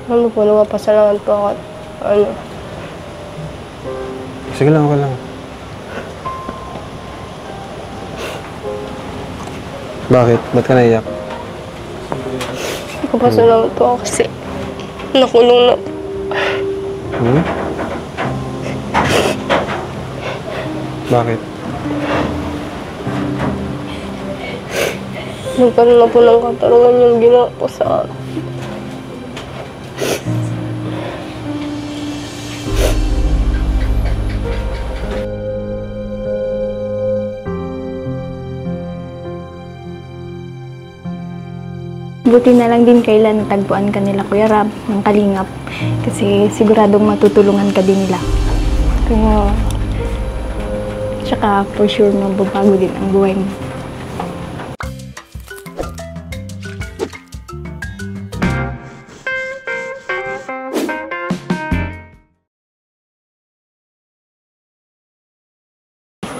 Ano po, napapasalamat po ako. Ano, Sige lang, okay lang. Bakit? Ba't ka naiyak? napapasalamat po ako kasi nakulong na. Hmm? Bakit? Nagkaroon na po ng katarungan yung ginawa po sa akin. Buti na lang din kailan natagpuan ka nila Kuya Rab ng Kalingap kasi siguradong matutulungan ka din nila. Kaya, tsaka for sure mababago din ang buhay mo.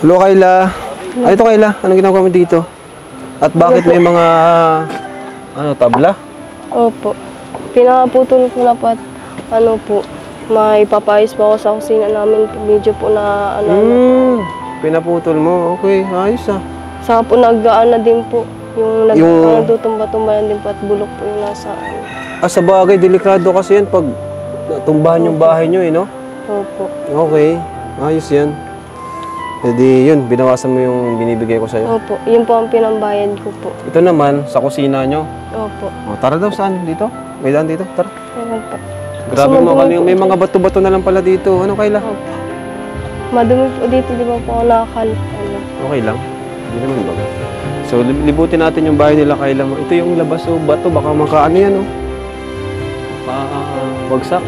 Hello, Kayla. Ay, ito Kayla. Anong ginagawa mo dito? At bakit may mga, tabla? Opo. Pinaputol ko na po at ano po, may papayos po ako sa kusina namin. Medyo po na Pinaputol mo. Okay, ayos ah. Saka po nag-aan na din po. Yung nagtutumba-tumbayan din po at bulok po yung nasa ano. Sa bagay, delikado kasi yan pag tumbahan yung bahay nyo, no? Opo. Okay, ayos yan. E di yun, binawasan mo yung binibigay ko sa'yo. Opo. Yun po ang pinambayad ko po. Ito naman, sa kusina nyo. Opo. Tara daw, saan? Dito? May daan dito? Tara. Opo. Grabe mo, may mga bato-bato na lang pala dito. Ano, Kayla? Opo. Madumi po dito, di ba po ako Okay lang. Hindi naman baga. So, libutin natin yung bahay nila, Kayla. Ito yung labas, bato. Baka makaano yan, bagsak.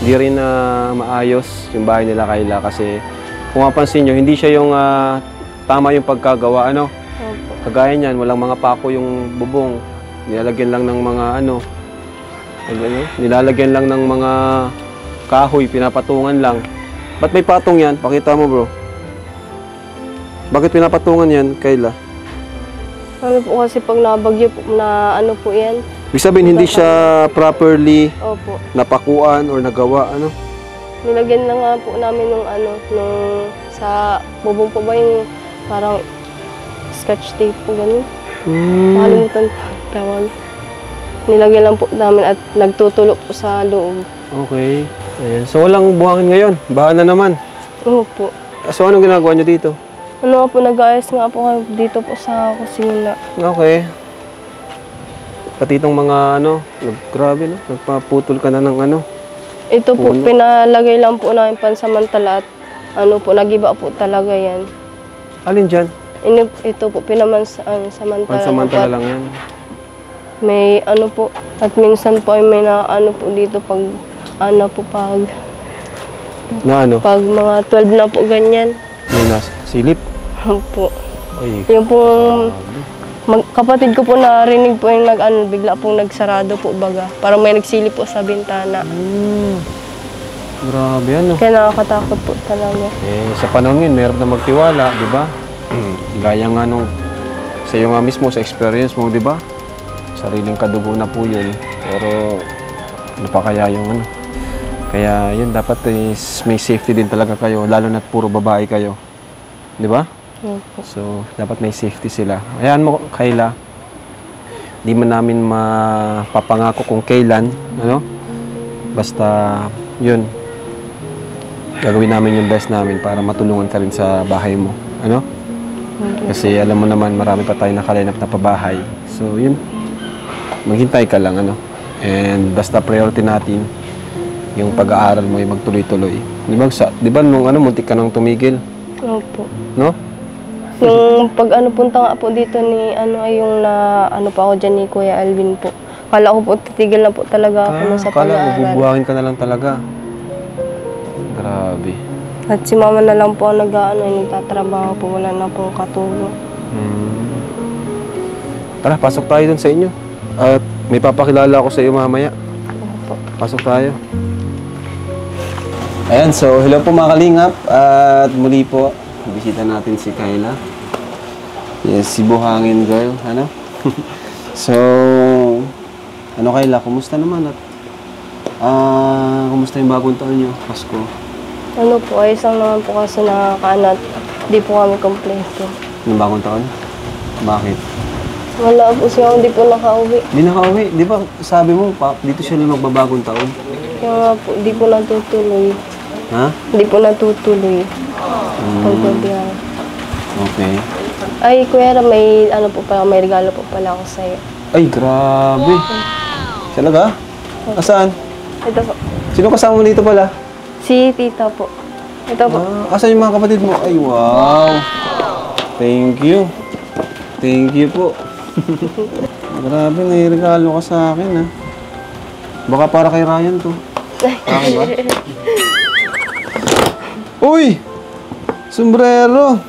Hindi rin maayos yung bahay nila, Kayla, kasi kung mapansin nyo, hindi siya yung tama yung pagkagawa, ano? Opo. Kagaya niyan, walang mga pako yung bubong. Nilalagyan lang ng mga nilalagyan lang ng mga kahoy, pinapatungan lang. Ba't may patong yan? Pakita mo, bro. Bakit pinapatungan yan, Kayla? Ano po kasi pag nabagyo po, na ano po yan? Ibig sabihin, hindi siya properly Opo. napakuan or nagawa, ano? Nilagyan na nga po namin nung sa bubong po ba yung parang scotch tape po gano'n. Nakalimutan po tawag. Nilagyan lang po namin at nagtutulok po sa loob. Okay. Ayan. So walang buhangin ngayon. Baha na naman. Opo. So anong ginagawa nyo dito? Ano nga po, nag-ayos nga po kayo dito po sa kusina. Okay. Pati itong mga grabe no? Nagpaputol ka na ng Ito po, pinalagay lang po namin pansamantala at nagiba po talaga yan. Alin dyan? Ito po, samantala. Pansamantala lang yan. May po, at minsan po ay may po dito pag pag mga 12 na po ganyan. May nasa silip? Po. Ay, Yung pong kapatid ko po narinig po yung bigla pong nagsarado po baga. Parang may nagsilip po sa bintana. Grabe yan, no? Kaya nakakatakot po talaga. Sa panahon yun, meron na magtiwala, di ba? Gaya nga nung sa iyo nga mismo, sa experience mo, di ba? Sariling kadugo na po yun. Pero, ano pa kaya yung Kaya yun, dapat may safety din talaga kayo, lalo na't puro babae kayo. Di ba? So, dapat may safety sila. Ayan mo, Kayla, di man namin mapapangako kung kailan, basta, yun, gagawin namin yung best namin para matulungan ka rin sa bahay mo, Kasi alam mo naman, marami pa tayong nakalinap na pabahay. So, yun, maghintay ka lang, And basta priority natin, yung pag-aaral mo, yung magtuloy-tuloy. Di ba nung muntik ka nang tumigil? Opo. No? Yung pag punta nga po dito ni ay yung pa ako dyan ni Kuya Alvin po. Kala ko po titigil na po talaga ako sa pag-aaral. Kala bubuhayin ka na lang talaga. Grabe. At si mama na lang po nagtatrabaho po, wala na pong katulong. Tara, pasok tayo dun sa inyo. At may papakilala ako sa iyo mamaya. Opo. Pasok tayo. Ayan, so hello po mga kalingap. At muli po, bisita natin si Kayla. Yes, si Buhangin Girl, So, Kayla, kumusta naman? At Kumusta yung bagong taon nyo? Pasko? Ano po, ayos lang naman po kasi nakakaanat. Di po kami kompleto. Yung bagong taon? Bakit? Wala po siya, hindi po nakauwi. Hindi nakauwi. Di ba sabi mo, dito siya lang magbabagong taon? Kaya nga po, di po natutuloy. Ha? Hindi po natutuloy. Pagbabiyahe. Okay. Ay, Kuya Ram, may ano po pala, may regalo po pala ako sa'yo. Ay, grabe. Talaga? Asaan? Ito po. Sino kasama mo dito pala? Si tita po. Ito po. Asan yung mga kapatid mo? Ay, wow. Thank you. Thank you po. Grabe, nairegalo ka sa akin, ha? Baka para kay Ryan to. Akin ba? Uy! Sombrero!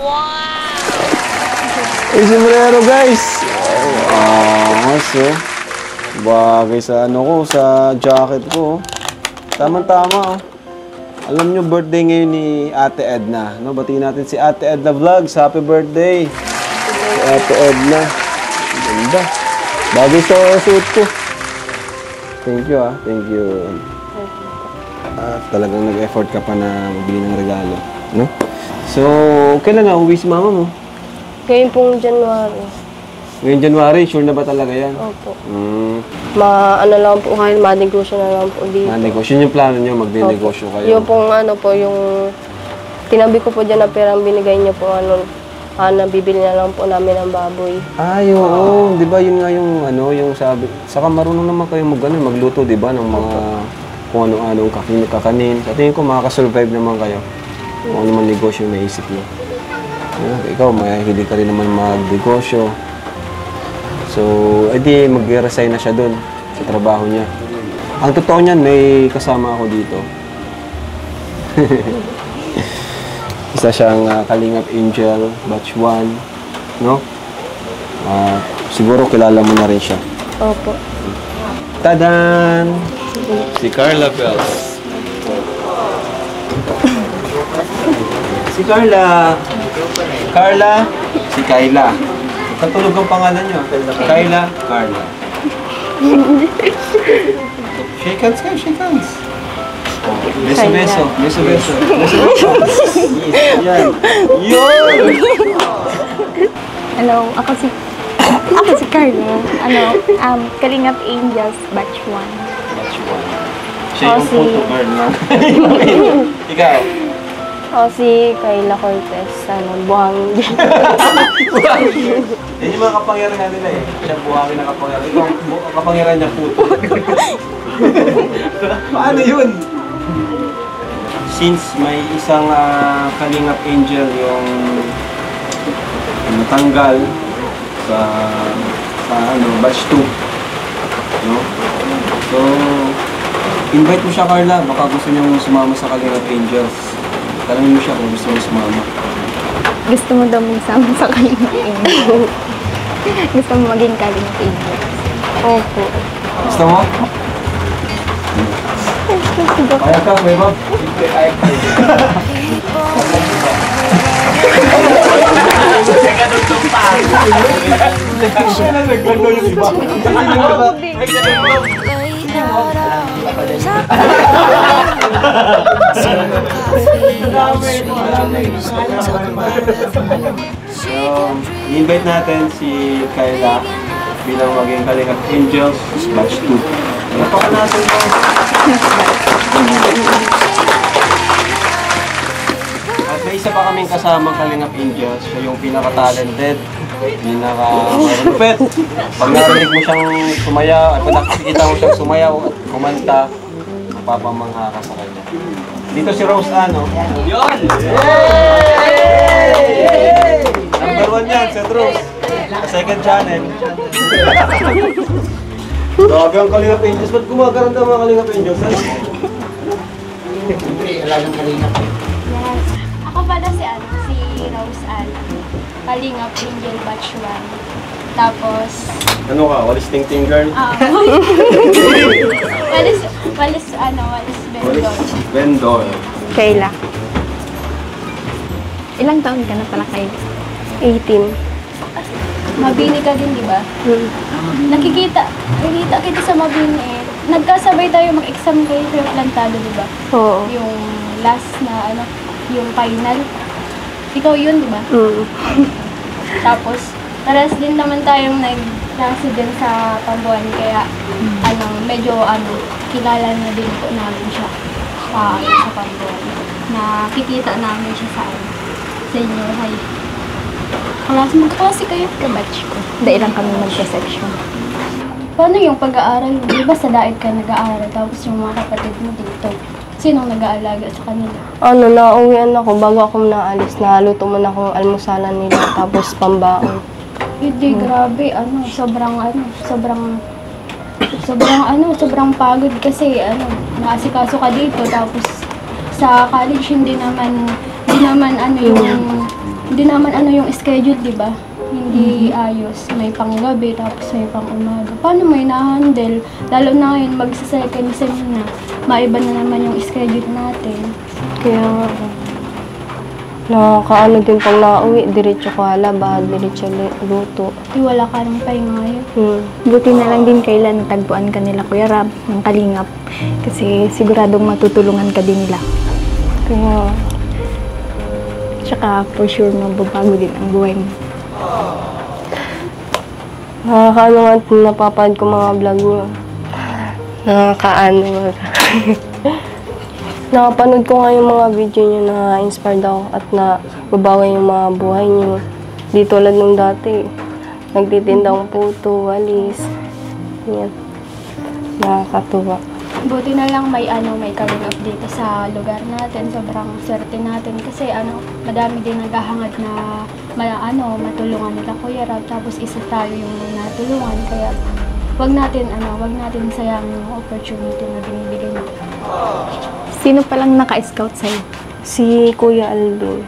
Uy, sombrero, guys! So, bagay sa ano ko, sa jacket ko. Tama-tama, oh. Alam nyo, birthday ngayon ni Ate Edna. No, batiin natin si Ate Edna Vlogs. Happy birthday! Si Ate Edna. Ganda. Bagay sa suit ko. Thank you, Thank you. Talagang nag-effort ka pa na magbili ng regalo. No? So, kailan na uwi si mama mo? Ngayon pong January. Ngayong January, sure na ba talaga yan? Opo. Ano lang po kayo, manegosyo na lang po dito. Manegosyo. Yun yung plano nyo, magne-negosyo kayo. Yung pong ano po, yung tinabi ko po dyan na perang binigay niyo po, nabibili na lang po namin ng baboy. Ay, oo. Di ba yun nga yung, yung sabi. Saka marunong naman kayo magluto, di ba? Ng mga kung ano-anong kakanin. Sa tingin ko, makakasurvive naman kayo. Kung ano man negosyo yung naisip nyo. Ikaw, mahilig ka rin naman mag-negosyo. So, edi mag-resign na siya doon sa trabaho niya. Ang totoo niyan, may kasama ako dito. Isa siyang Kalingap Angel, batch 1, no? Siguro kilala mo na rin siya. Opo. Tadan! Si Carla Bells. Si Carla. Carla. Si Kayla. Katulog ang pangalan niyo. Kayla, Carla. Shake hands kayo, shake hands. Beso-beso. Beso-beso. Beso-beso. Yan. Yun! Hello, ako si Carla. Kalingap Angels, batch 1. Batch 1. Siya yung photo girl na. Ikaw? Ako si Kayla Cortez, buhangin. Yan yung mga kapangyarihan nila eh. Siya buhangin na kapangyarihan. Ikaw, kapangyarihan niya puto. Paano yun? Since may isang Kalingap Angel yung natanggal sa batch 2. No? So, invite mo siya, Carla. Baka gusto niyang sumama sa Kalingap Angels. Tanungin mo siya kung gusto mo sumama. Gusto mo daw magsama sa Kalingap Angels. Gusto mo maging Kalingap Angels. Opo. Gusto mo? Kaya ka, may ba? Kaya ka. Siya lang nagkwento yung iba. I-invite natin si Kayla bilang maging Kalingap Angels batch 2. Napakanasan ko. At may isa pa kaming kasamang Kalingap Angels. Siya yung pinaka-talented, pinaka-malupit. Pag narinig mo siyang sumayaw, at pag nakikita mo siyang sumayaw at kumanta, mapapamangha ka sa kanya. Dito si Rose Ann, no? Yun! Yay! Number 1 yan, Seth Rose. Sa second channel. Grabe ang Kalingap Angels. Ba't gumagano'n daw mga Kalingap Angels? Siyempre, alagang Kalingap eh. Yes. Ako pala si Rose Ann. Kalingap Angel Batch 1. Tapos, Ano ka? Walis ting-ting girl? walis Bendor. Vendor. Kayla. Ilang taon ka na pala, Kayla? 18. Mabini ka din, di ba? Nakikita kita sa Mabini eh. nagkasabay tayo mag-exam kayo sa plantado, di ba? Oo. Yung last na ano, yung final. Ikaw yun, di ba? Tapos, pares din naman tayong nag-klase din sa Pabuan, kaya medyo kilala na din po namin siya sa Pabuan. Nakikita namin siya sa senior high. Magkaklase kayo? Kabatch ko. Dahil lang kami magka-section. Paano yung pag-aaral mo? Di ba sa daig ka nag-aaral, tapos yung mga kapatid mo dito? Sinong nag-aalaga sa kanila? Nauwian ako bago ako naalis. Naluto mo na akong almusalan nila, tapos pambaon. Hindi, grabe, sobrang pagod kasi naasikaso ka dito, tapos sa college hindi naman yung schedule, di ba? Hindi ayos, may panggabi tapos may pang-umaga. Paano mo i-handle? Lalo na ngayon, magsa-second sem na, maiba na naman yung schedule natin. Kaya nakakaano din pag nauwi, diretso ka halaba, diretso luto. Wala ka ng pahinga ngayon. Buti na lang din kailan natagpuan ka nila Kuya Rab ng Kalingap. Kasi siguradong matutulungan ka din nila. Kaya Tsaka for sure mababago din ang buhay mo. nakakaano nga, napapanood ko mga vlog niyo. Nakakaano nga. Nakapanood ko nga yung mga video niyo, na-inspired ako at nababawi yung mga buhay niyo. Di tulad nung dati, nagtitindang puto, walis. Yan. Nakakatuwa. Buti na lang may Kalingap dito sa lugar natin. Sobrang swerte natin kasi madami din naghahangad na matulungan nila Kuya Rab, tapos isa tayo yung natulungan, kaya wag natin sayang yung opportunity na binibigay nila. Sino palang naka-scout sa'yo? Si Kuya Alvin.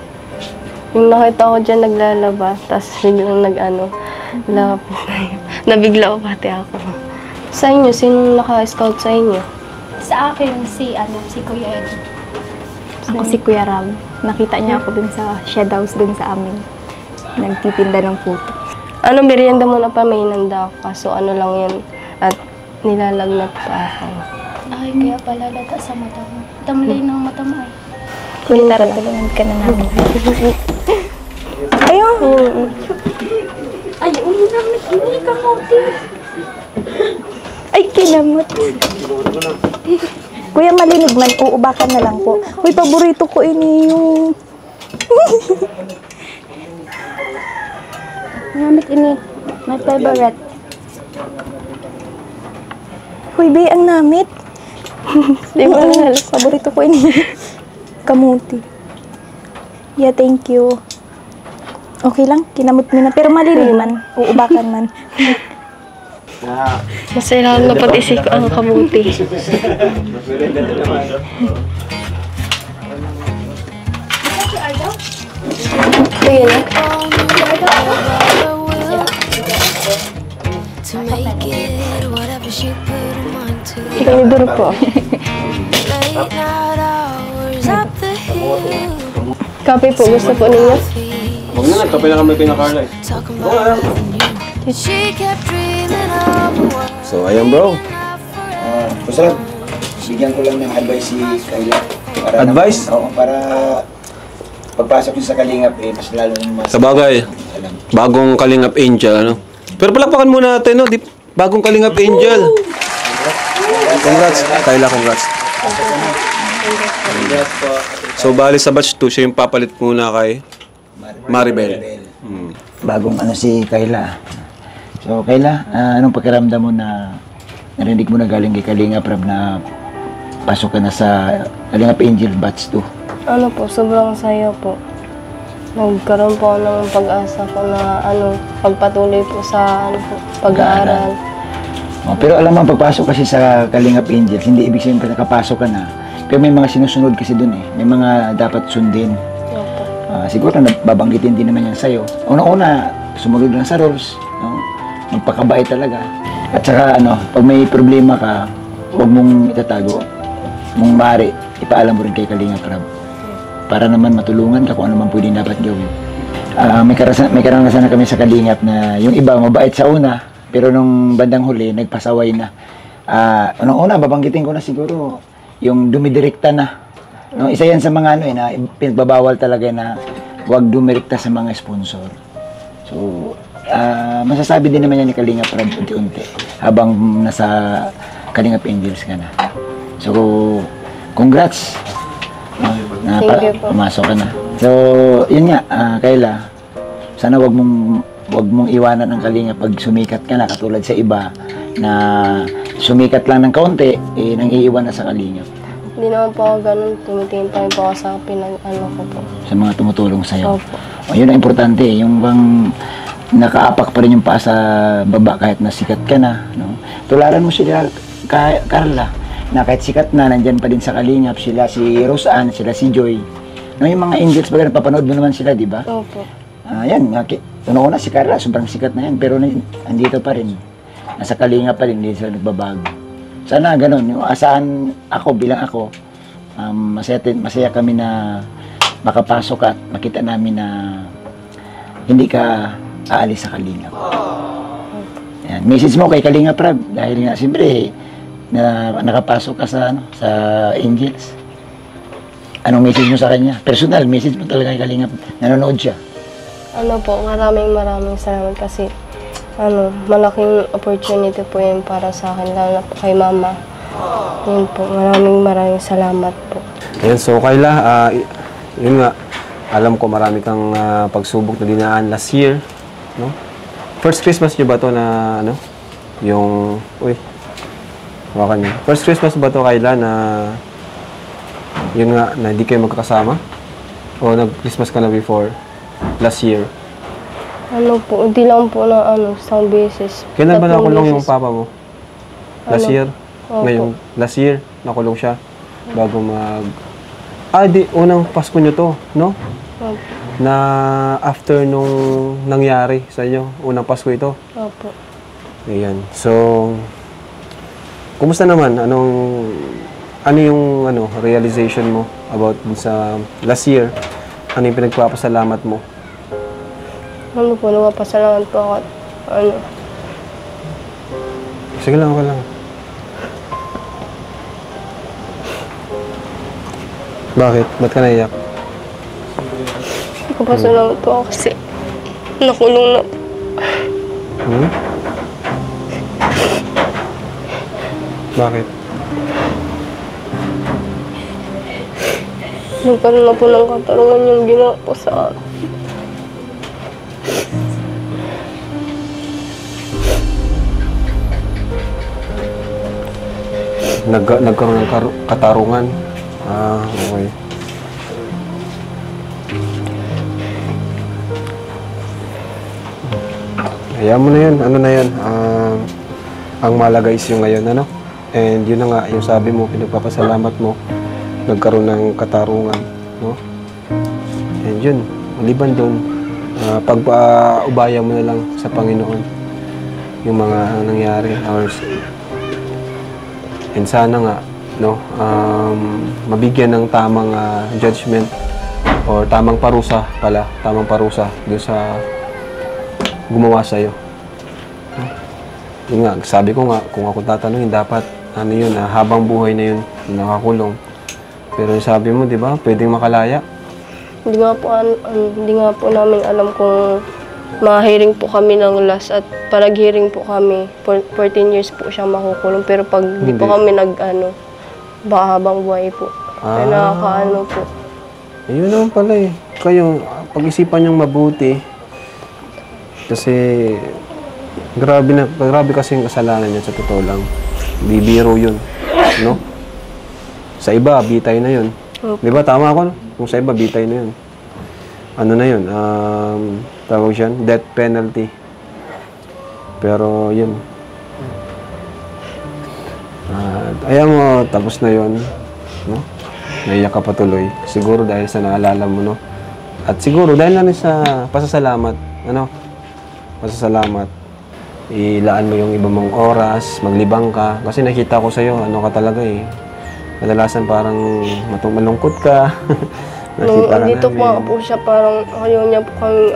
Yung nakita ko dyan naglalaba, tapos biglang lapit tayo. Nabigla ko pati ako. Sa inyo, sino naka-scout sa inyo? Sa akin, si Kuya Ed. Ako si Kuya Rab. Nakita niya ako dun sa shed house dun sa amin. Nagtitinda ng puto. Merienda mo na pa, may inanda ako. Kaso lang yan. At nilalagnat pa ako. Ay, kaya pala lata sa mata mo. Tamlay ng mata mo ay. Kuya, tara, tulungan ka na namin. Ayun! Ay, namin, hindi ka kauti. Ay, kinamot. Kuya, malinig man. Uubakan na lang po. Uy, paborito ko ini yung... Namit ini. My favorite. Uy, be, ang namit. Di ba nahalas? Paborito ko ini. Kamuti. Yeah, thank you. Okay lang, kinamot mo na. Pero malinig man. Uubakan man. Masaya na pati si ang kamuti. Ayun na. Tinidor po. Kape po, gusto po ninyo? Huwag na lang, kape na kami pinakarla eh. So, ayan bro. Kusarap, bigyan ko lang ng advice si Kayla. Advice? Oo, para pagpasok niyo sa Kalingap, mas lalo ng mas... Sa bagay, bagong Kalingap Angel, Pero palakpakan muna natin, Bagong Kalingap Angel. Congrats. Kayla, congrats. So, bali sa batch 2, siya yung papalit muna kay Maribel. Bagong si Kayla. So, Kayla, anong pakiramdam mo na narinig mo na galing kay Kalingap Rab na pasok ka na sa Kalingap Angel batch 2? Sobrang saya po. Nagkaroon po ng pag-asa po na pagpatuloy po sa pag-aaral. Pero alam mo, pagpasok kasi sa Kalingap Angel, hindi ibig sabihin nakapasok ka na. Pero may mga sinusunod kasi dun May mga dapat sundin. Siguro babanggitin din naman yan sa'yo. Una-una, sumunod lang sa rules. Magpakabait talaga. At saka pag may problema ka, huwag mong itatago. Mong maaari, ipaalam mo rin kay Kalingap Rab. Para naman matulungan ka kung ano man pwede dapat gawin. May karanasan na kami sa Kalingap na yung iba mabait sa una, pero nung bandang huli, nagpasaway na. Unang-una, babanggitin ko na siguro yung dumidirekta na. No, isa yan sa mga na pinagbabawal talaga na huwag dumirekta sa mga sponsor. So, masasabi din naman yan ni Kalingap Rab unti-unti habang nasa Kalingap Angels ka na. So, congrats. Thank you po. Pumasok ka na. So, yun nga, Kayla, sana wag mong iwanan ang Kalingap pag sumikat ka na, katulad sa iba na sumikat lang ng kaunti, nang iiwan na sa Kalingap. Hindi naman po ako ganun. Tumitingin pa rin po ako sa ko po. Sa mga tumutulong sa'yo. Opo. Yun ang importante, yung bang nakaapak pa rin yung paa sa baba kahit na sikat ka na. No? Tularan mo sila, Carla, na kahit sikat na, nandyan pa din sa Kalingap, sila si Roseanne, sila si Joy. No, yung mga angels, baga napapanood mo naman sila, di ba? Opo. Yan, una si Carla, sobrang sikat na yan, pero nandito pa rin. Nasa Kalingap pa rin, hindi sila nagbabago. Sana ganun, yung asahan ako, bilang ako, masaya kami na makapasok at makita namin na hindi ka aalis sa Kalingap. Yan. Message mo kay Kalingap Rab, dahil nga, siyempre, nakapasok ka sa Angels. Anong message mo sa kanya? Personal, message mo talaga kay Kalingap. Nanonood siya. Ano po, maraming salamat kasi malaking opportunity po yun para sa akin, lalo na po kay Mama. Yun po, maraming salamat po. Ayan, so Kayla, yun nga, alam ko marami kang pagsubok na dinaan last year, no? First Christmas niyo ba to na, yung, hawakan niyo. First Christmas ba to, Kayla, na, yun nga, na hindi kayo magkakasama? O nag-Christmas ka na before, last year? Hindi lang po na isang beses. Kailan ba 3 nakulong yung beses. papa mo? Last year? Opo. Ngayong last year, nakulong siya bago unang Pasko nyo to, no? Opo. Na after nung nangyari sa inyo, unang Pasko ito. Opo. Ayan. So, kumusta naman? Ano yung realization mo about sa last year? Ano yung pinagpapasalamat mo? Nagpapasalamat po ako. Sige lang, ako lang. Bakit? Ba't ka naiyak? Nagpapasalamat po ako kasi nakulong na. Bakit? Nagkaroon na po ng katarungan yung ginawa po sa akin. Nagkaroon ng katarungan. Okay. Hayaan mo na yun. Ano na yan? Ang malaga is yung ngayon, And yun na nga, yung sabi mo, pinagpapasalamat mo, nagkaroon ng katarungan, no? And yun, maliban doon, pag-ubaya mo na lang sa Panginoon yung mga nangyari. And sana nga, mabigyan ng tamang judgment or tamang parusa doon sa gumawa sa'yo. Yun nga, sabi ko nga, kung ako tatanungin, dapat, habang buhay na yun, nakakulong. Pero sabi mo, di ba, pwedeng makalaya. Hindi nga po namin alam kung ma-hearing po kami ng last at parag-hearing po kami, 14 years po siyang makukulong. Pero pag di po kami baka habang buhay po. Kaya nakakaano po. Ayun naman pala eh. Kayo, pag-isipan niyong mabuti. Kasi, grabe kasi yung kasalanan niya sa totoo lang. Bibiro yun. No? Sa iba, bitay na yun. Di ba? Tama ako, no? Kung sa iba, bitay na yun. Ano na yun? Tawag siya, death penalty. Pero, yun. Ayan mo, tapos na yun. No? Naiyak ka patuloy. Siguro dahil sa naalala mo, no? At siguro dahil na rin sa pasasalamat. Pasasalamat. Ilaan mo yung iba mong oras, maglibang ka. Kasi nakita ko sa'yo, ka talaga eh. Kadalasan parang malungkot ka. Dito po siya, parang ayaw niya po kami,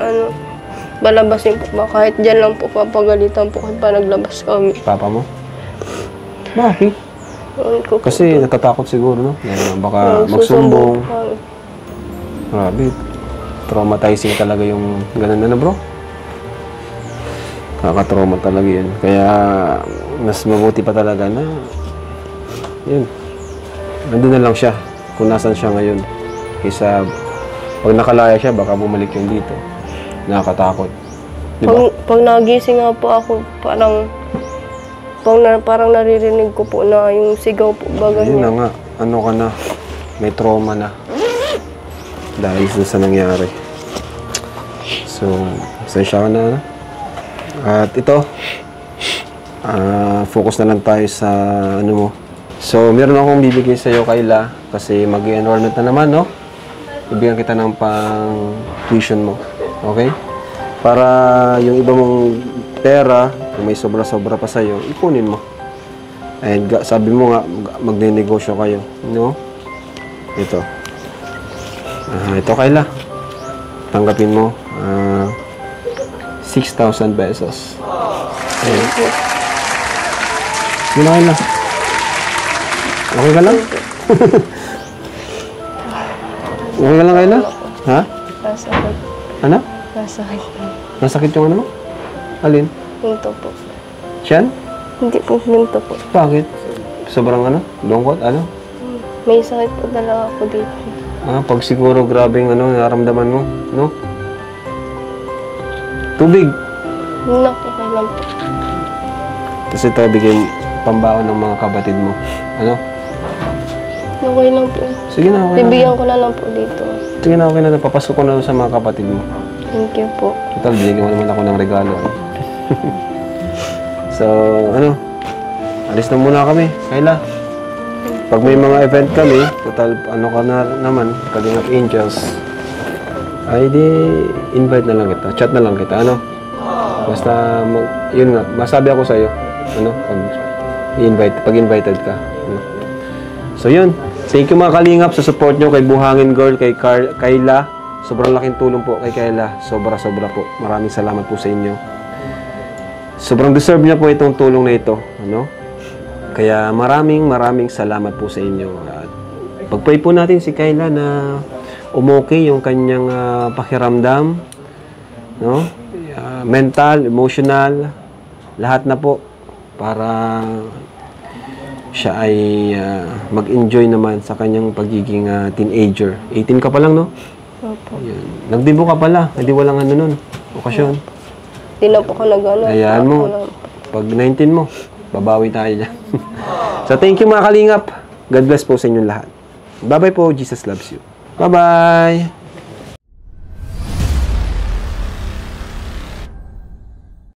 balabasin po ba? Kahit dyan lang po, papagalitan po kahit pa naglabas kami. Papa mo? Bakit? Ewan ko po. Kasi natatakot siguro, no? Na baka magsumbong. Grabe. Traumatizing talaga yung ganun na, bro. Kakatrauma talaga yun. Kaya, mas mabuti pa talaga na, yun. Nandun na lang siya. Kung nasan siya ngayon. Kaysa, pag nakalaya siya, baka bumalik yung dito. Nakakatakot. Diba? Pag nagising nga po ako, parang naririnig ko po na yung sigaw po baga Yun niya. na nga. Ano ka na? May trauma na. Dahil sa nangyari. So, pasensya ka na. At ito, focus na lang tayo sa ano mo. So, meron akong bibigay sa'yo, Kayla, kasi mag-enrollment na naman, no? Ibigyan kita ng pang-tuition mo. Okay? Para yung iba mong pera, kung may sobra-sobra pa sa'yo, ipunin mo. And sabi mo nga, magne-negosyo kayo. No? Ito. Ito, Kayla. Tanggapin mo. 6,000 pesos. Ayan. Yun na, Kayla. Okay ka lang? Okay ka lang, Kayla? Ha? Nasakit. Ano? Nasakit. Nasakit yung ano mo? Alin? Hinto po. Tiyan? Hindi po hinto po. Bakit? Sobrang ano? Lungkot? Ano? May sakit po talaga ako dito. Pag siguro grabing ano, nararamdaman mo, no? Tubig. Okay lang po. Tapos ito, bigyan pambaon ng mga kapatid mo. Ano? Okay lang po. Sige na, okay na. Bibigyan ko na lang po dito. Sige na, okay na. Papasok ko na sa mga kapatid mo. Thank you po. Total, binigyan mo naman ako ng regalo. So, ano? Alis na muna kami, Kayla. Pag may mga event kami, total, ano ka na naman, Kalingap Angels, ay di, invite na lang kita. Chat na lang kita, ano? Basta, yun nga, masabi ako sa'yo, ano? Pag invited ka. Ano? So, yun. Thank you mga Kalingap sa support nyo kay Buhangin Girl, kay Kayla. Sobrang laking tulong po kay Kayla. Sobra-sobra po. Maraming salamat po sa inyo. Sobrang deserve niya po itong tulong na ito. Ano? Kaya maraming salamat po sa inyo. At pag-pray po natin si Kayla na umokay yung kanyang pakiramdam. No? Mental, emotional, lahat na po. Para siya ay mag-enjoy naman sa kanyang pagiging teenager. 18 ka pa lang, no? Opo. Yan. Nagdibo ka pala. Hindi walang ano nun. Okasyon. Hindi na po ako nag-ano. Ayan mo. Pag 19 mo, babawi tayo dyan. So, thank you mga Kalingap. God bless po sa inyong lahat. Bye-bye po. Jesus loves you. Bye-bye.